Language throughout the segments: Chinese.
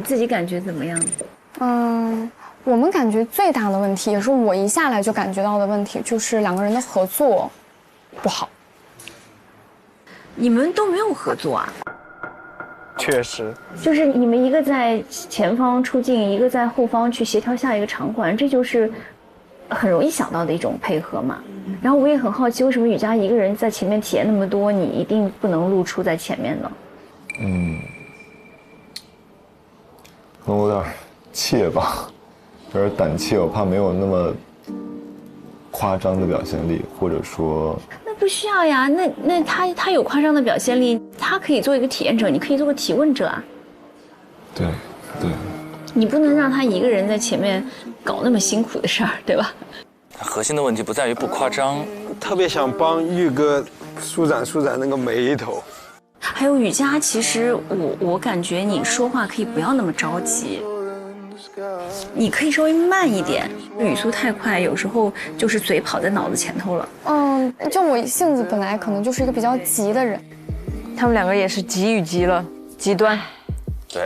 你自己感觉怎么样？我们感觉最大的问题，也是我一下来就感觉到的问题，就是两个人的合作不好。你们都没有合作啊？确实，就是你们一个在前方出镜，一个在后方去协调下一个场馆，这就是很容易想到的一种配合嘛。然后我也很好奇，为什么雨佳一个人在前面体验那么多，你一定不能露出在前面呢？可能我有点怯吧，有点胆怯，我怕没有那么夸张的表现力，或者说。那不需要呀，那他有夸张的表现力，他可以做一个体验者，你可以做个提问者啊。对。你不能让他一个人在前面搞那么辛苦的事儿，对吧？核心的问题不在于不夸张，特别想帮玉哥舒展那个眉头。还有雨佳，其实我感觉你说话可以不要那么着急，你可以稍微慢一点，语速太快，有时候就是嘴跑在脑子前头了。就我性子本来可能就是一个比较急的人，他们两个也是急与急了，极端。对。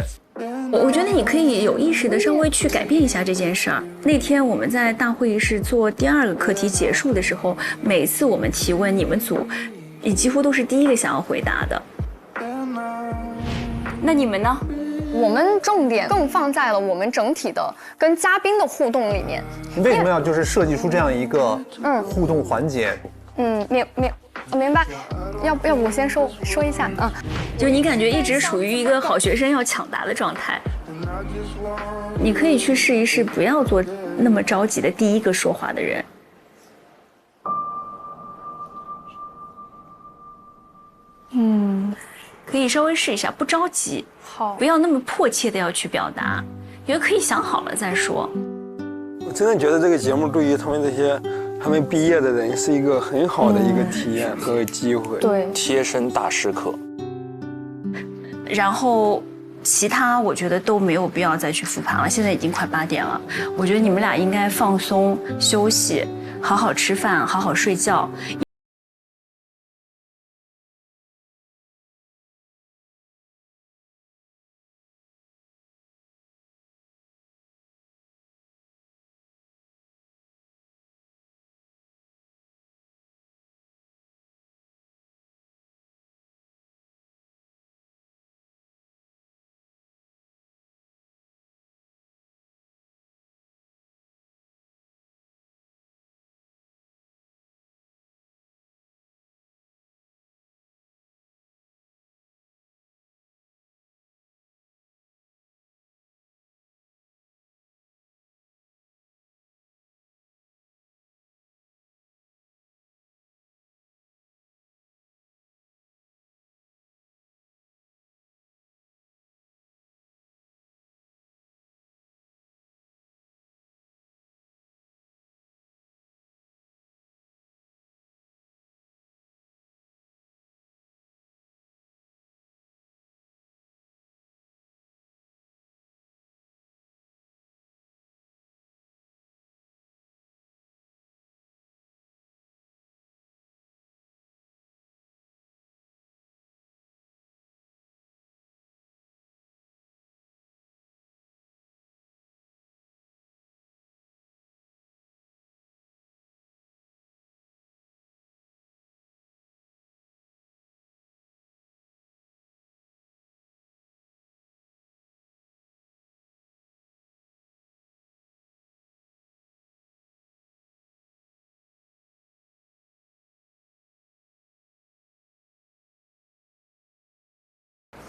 我觉得你可以有意识的稍微去改变一下这件事儿。那天我们在大会议室做第2个课题结束的时候，每次我们提问，你们组也几乎都是第一个想要回答的。那你们呢？我们重点更放在了我们整体的跟嘉宾的互动里面。你为什么要就是设计出这样一个互动环节？明白。要不我先说一下就你感觉一直处于一个好学生要抢答的状态，你可以去试一试，不要做那么着急的第一个说话的人。可以稍微试一下，不着急，好，不要那么迫切的要去表达，因为可以想好了再说。我真的觉得这个节目对于他们这些还没毕业的人是一个很好的一个体验和机会。对，贴身大师课。然后其他我觉得都没有必要再去复盘了，现在已经快8点了，我觉得你们俩应该放松休息，好好吃饭，好好睡觉。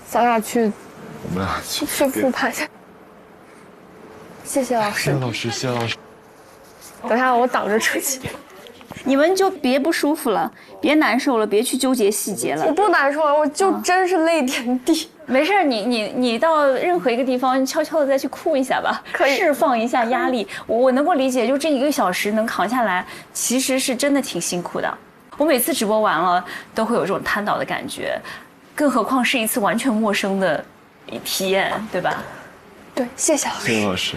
咱俩去我们俩去复盘去。谢谢老师。谢谢老师。等下我挡着出去。你们就别不舒服了，别难受了，别去纠结细节了。我不难受了，我就真是泪点低。没事，你到任何一个地方悄悄的再去哭一下吧，可以释放一下压力。我能够理解，就这1个小时能扛下来，其实是真的挺辛苦的。我每次直播完了都会有这种瘫倒的感觉，更何况是一次完全陌生的体验，对吧？对，谢谢老师。谢谢老师。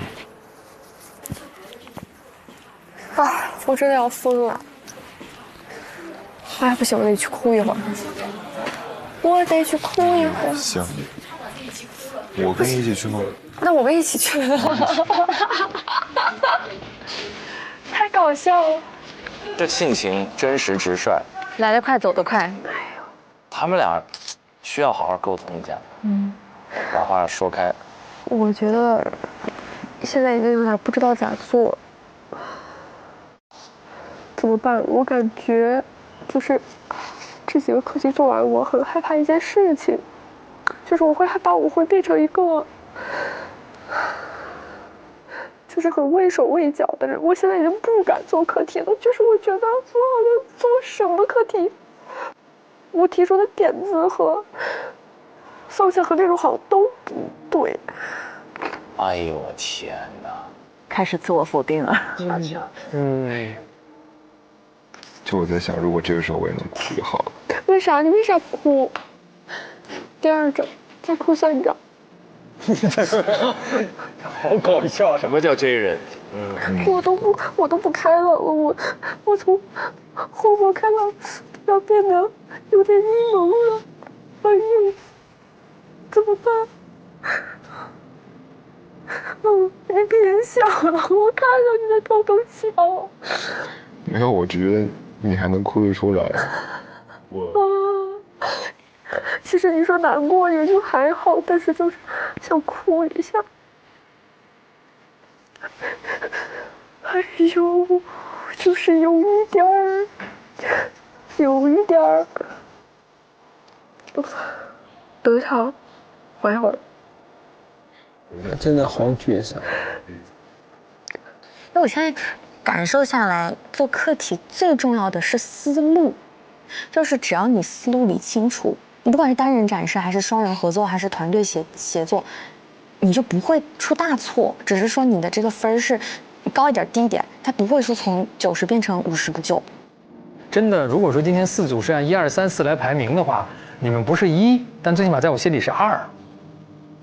我真的要疯了。不行，我得去哭一会儿。我得去哭一会儿。行。我跟你一起去吗？那我们一起去。太搞笑了。这性情真实直率，来得快走得快。他们俩需要好好沟通一下，把话说开。我觉得现在已经有点不知道咋做，怎么办？我感觉就是这几个课题做完，我很害怕一件事情，就是我会害怕我会变成一个就是很畏手畏脚的人。我现在已经不敢做课题了，就是我觉得做什么课题，我提出的点子和方向和内容好像都不对。哎呦我天哪！开始自我否定了。就我在想，如果这个时候我也能哭就好了。为啥？你为啥哭？第2章，再哭3章。好搞笑！什么叫真人？我都不开了，我从后面开到要变得有点阴谋了。哎呦，怎么办？你别笑了，我看着你在偷偷笑。没有，我觉得你还能哭得出来。其实你说难过也就还好，但是就是想哭一下。哎呦，就是有一点儿。等一下，缓一会儿。真的好沮丧。那我现在感受下来，做课题最重要的是思路，就是只要你思路理清楚，你不管是单人展示，还是双人合作，还是团队协作，你就不会出大错。只是说你的这个分是高一点低一点，它不会说从90变成50个9。真的，如果说今天4组是按1、2、3、4来排名的话，你们不是1，但最起码在我心里是2，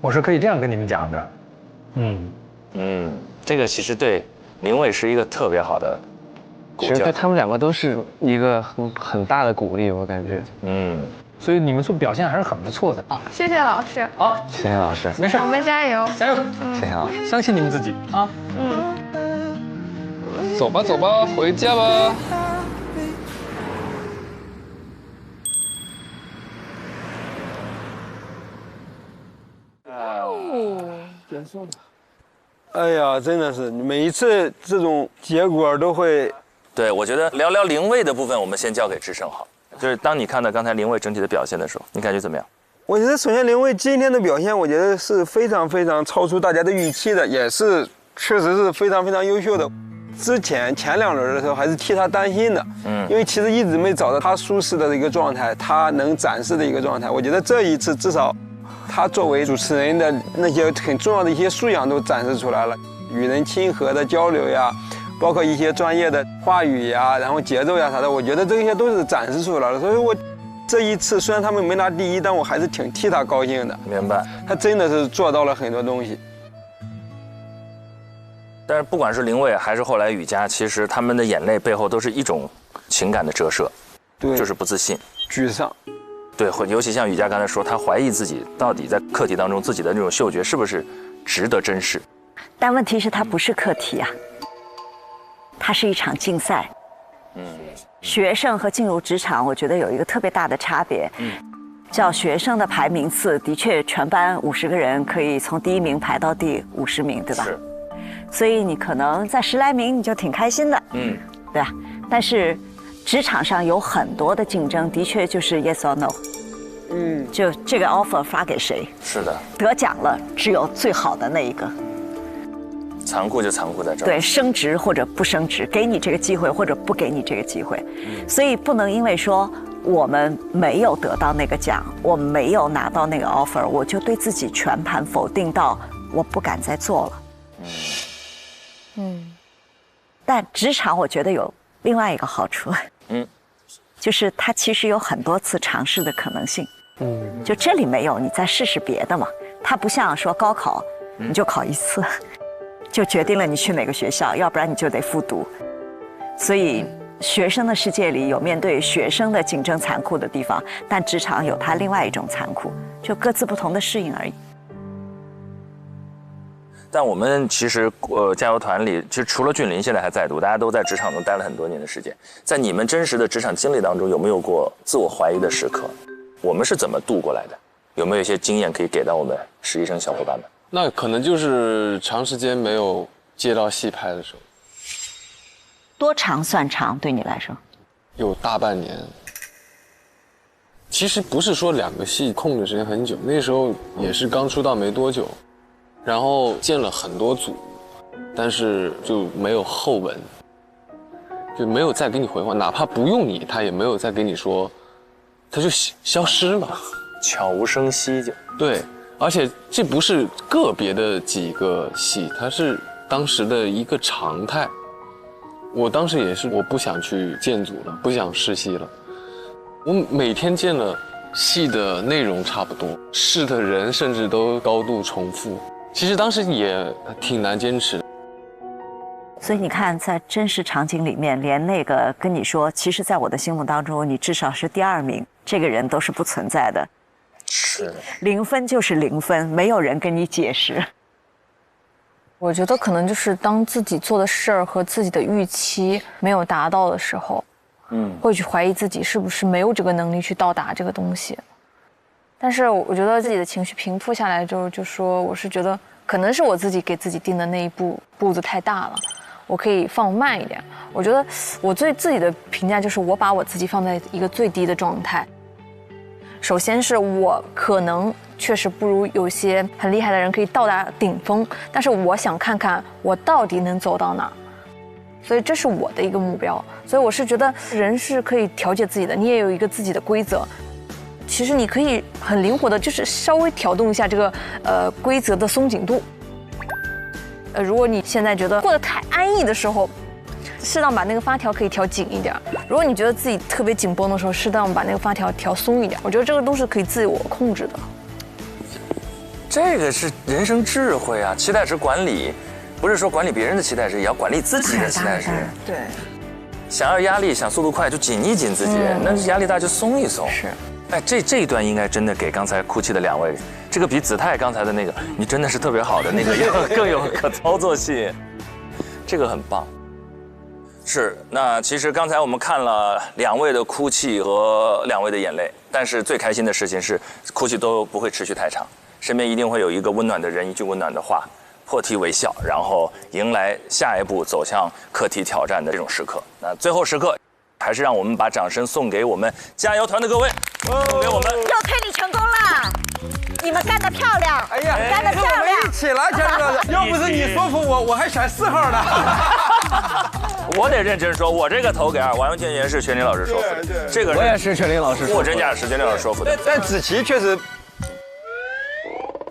我是可以这样跟你们讲的。这个其实对林伟是一个特别好的鼓劲。其实对他们2个都是一个很大的鼓励，我感觉。所以你们做表现还是很不错的。谢谢老师。好，谢谢老师。没事，我们加油，加油！谢谢老师，相信你们自己啊。走吧，走吧，回家吧。哎呀，真的是每一次这种结果都会。对，我觉得聊聊林蔚的部分，我们先交给志胜好。就是当你看到刚才林蔚整体的表现的时候，你感觉怎么样？我觉得首先林蔚今天的表现，我觉得是非常超出大家的预期的，也是确实是非常优秀的。之前2轮的时候还是替他担心的，因为其实一直没找到他舒适的一个状态，他能展示的一个状态。我觉得这一次至少他作为主持人的那些很重要的一些素养都展示出来了，与人亲和的交流呀，包括一些专业的话语呀，然后节奏呀啥的，我觉得这些都是展示出来了。所以我这一次虽然他们没拿第1，但我还是挺替他高兴的。明白，他真的是做到了很多东西。但是不管是林蔚还是后来雨佳，其实他们的眼泪背后都是一种情感的折射，对，就是不自信、沮丧。对，尤其像雨佳刚才说，她怀疑自己到底在课题当中自己的那种嗅觉是不是值得珍视。但问题是它不是课题啊，它是一场竞赛。学生和进入职场，我觉得有一个特别大的差别。叫学生的排名次，的确全班50个人可以从第1名排到第50名，对吧？是。所以你可能在10来名你就挺开心的，对吧？但是职场上有很多的竞争，的确就是 yes or no，就这个 offer 发给谁？是的，得奖了只有最好的那一个。残酷就残酷在这儿。对，升职或者不升职，给你这个机会或者不给你这个机会，所以不能因为说我们没有得到那个奖，我没有拿到那个 offer， 我就对自己全盘否定到我不敢再做了。但职场我觉得有另外一个好处，就是它其实有很多次尝试的可能性。就这里没有，你再试试别的嘛。它不像说高考，你就考1次，就决定了你去哪个学校，要不然你就得复读。所以学生的世界里有面对学生的竞争残酷的地方，但职场有它另外一种残酷，就各自不同的适应而已。但我们其实加油团里，其实除了俊林现在还在读，大家都在职场中待了很多年的时间。在你们真实的职场经历当中，有没有过自我怀疑的时刻？我们是怎么度过来的？有没有一些经验可以给到我们实习生小伙伴们？那可能就是长时间没有接到戏拍的时候。多长算长？对你来说？有大半年。其实不是说2个戏空的时间很久，那时候也是刚出道没多久，然后见了很多组，但是就没有后文，就没有再给你回话，哪怕不用你，他也没有再给你说，他就消失了，悄无声息就对。而且这不是个别的几个戏，它是当时的一个常态。我当时也是，我不想去建组了，不想试戏了。我每天见的戏的内容差不多，试的人甚至都高度重复。其实当时也挺难坚持的。所以你看，在真实场景里面，连那个跟你说，其实在我的心目当中，你至少是第2名，这个人都是不存在的。是0分就是0分，没有人跟你解释。我觉得可能就是当自己做的事儿和自己的预期没有达到的时候，会去怀疑自己是不是没有这个能力去到达这个东西。但是我觉得自己的情绪平复下来之后，就说我是觉得可能是我自己给自己定的那一步子太大了，我可以放慢一点。我觉得我对自己的评价就是我把我自己放在一个最低的状态。首先是我可能确实不如有些很厉害的人可以到达顶峰，但是我想看看我到底能走到哪儿，所以这是我的一个目标。所以我是觉得人是可以调节自己的，你也有一个自己的规则。其实你可以很灵活的，就是稍微调动一下这个规则的松紧度。如果你现在觉得过得太安逸的时候，适当把那个发条可以调紧一点。如果你觉得自己特别紧绷的时候，适当把那个发条调松一点。我觉得这个都是可以自我控制的。这个是人生智慧啊！期待值管理，不是说管理别人的期待值，也要管理自己的期待值。对。想要压力，想速度快就紧一紧自己，那压力大就松一松。是。哎，这一段应该真的给刚才哭泣的2位，这个比子泰刚才的那个，你真的是特别好的那个，更有可操作性，这个很棒。是，那其实刚才我们看了2位的哭泣和2位的眼泪，但是最开心的事情是，哭泣都不会持续太长，身边一定会有一个温暖的人，一句温暖的话，破涕为笑，然后迎来下一步走向课题挑战的这种时刻。那最后时刻，还是让我们把掌声送给我们加油团的各位，送给我们。又推理成功了，你们干得漂亮！哎呀，干得漂亮！一起来，田老师，要不是你说服我，我还选4号呢。我得认真说，我这个投给2，完全也是全林老师说服的。这个我也是全林老师，货真价实，全林老师说服的。但子琪确实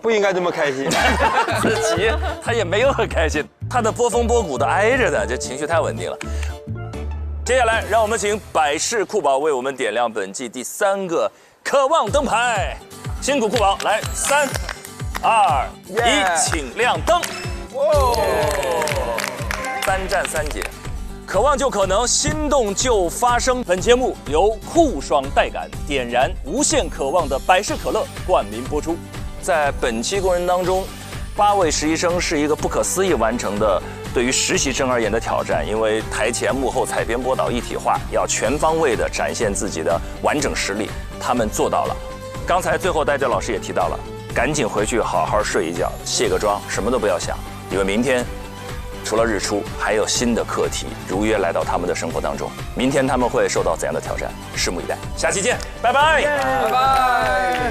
不应该这么开心。子琪他也没有很开心，他的波峰波谷的挨着的，这情绪太稳定了。接下来，让我们请百事酷宝为我们点亮本季第3个渴望灯牌。辛苦酷宝，来3、2、1，请亮灯。3战3捷，渴望就可能，心动就发生。本节目由酷爽带感点燃无限渴望的百事可乐冠名播出。在本期过程当中，8位实习生是一个不可思议完成的对于实习生而言的挑战，因为台前幕后采编播导一体化，要全方位的展现自己的完整实力，他们做到了。刚才最后戴教老师也提到了，赶紧回去好好睡一觉，卸个妆，什么都不要想，因为明天除了日出，还有新的课题如约来到他们的生活当中。明天他们会受到怎样的挑战？拭目以待。下期见，拜拜，拜拜。